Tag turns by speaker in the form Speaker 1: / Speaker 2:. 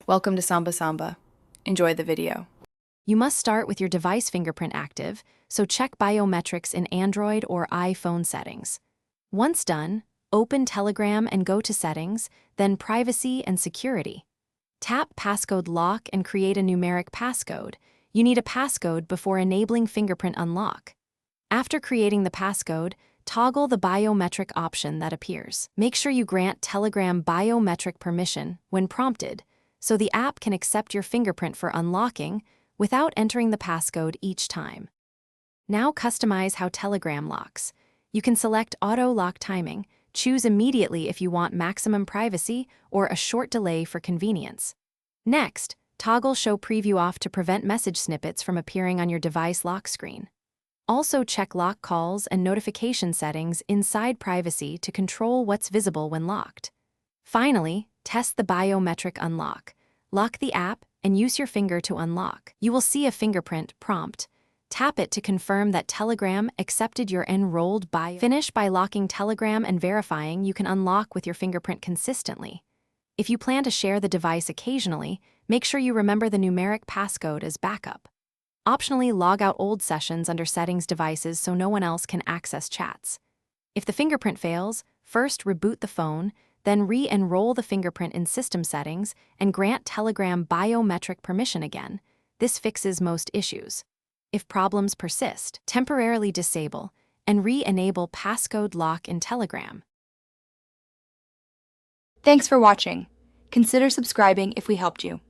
Speaker 1: Welcome to Samba Samba. Enjoy the video.
Speaker 2: You must start with your device fingerprint active, so check biometrics in Android or iPhone settings. Once done, open Telegram and go to Settings, then Privacy and Security. Tap Passcode Lock and create a numeric passcode. You need a passcode before enabling fingerprint unlock. After creating the passcode, toggle the biometric option that appears. Make sure you grant Telegram biometric permission when prompted, so the app can accept your fingerprint for unlocking without entering the passcode each time. Now customize how Telegram locks. You can select auto lock timing, choose immediately if you want maximum privacy or a short delay for convenience. Next, toggle show preview off to prevent message snippets from appearing on your device lock screen. Also check lock calls and notification settings inside privacy to control what's visible when locked. Finally, test the biometric unlock. Lock the app and use your finger to unlock. You will see a fingerprint prompt. Tap it to confirm that Telegram accepted your enrolled bio. Finish by locking Telegram and verifying you can unlock with your fingerprint consistently. If you plan to share the device occasionally, make sure you remember the numeric passcode as backup. Optionally, log out old sessions under Settings devices so no one else can access chats. If the fingerprint fails, first reboot the phone, then re-enroll the fingerprint in System Settings and grant Telegram biometric permission again. This fixes most issues. If problems persist, temporarily disable and re-enable passcode lock in Telegram.
Speaker 1: Thanks for watching. Consider subscribing if we helped you.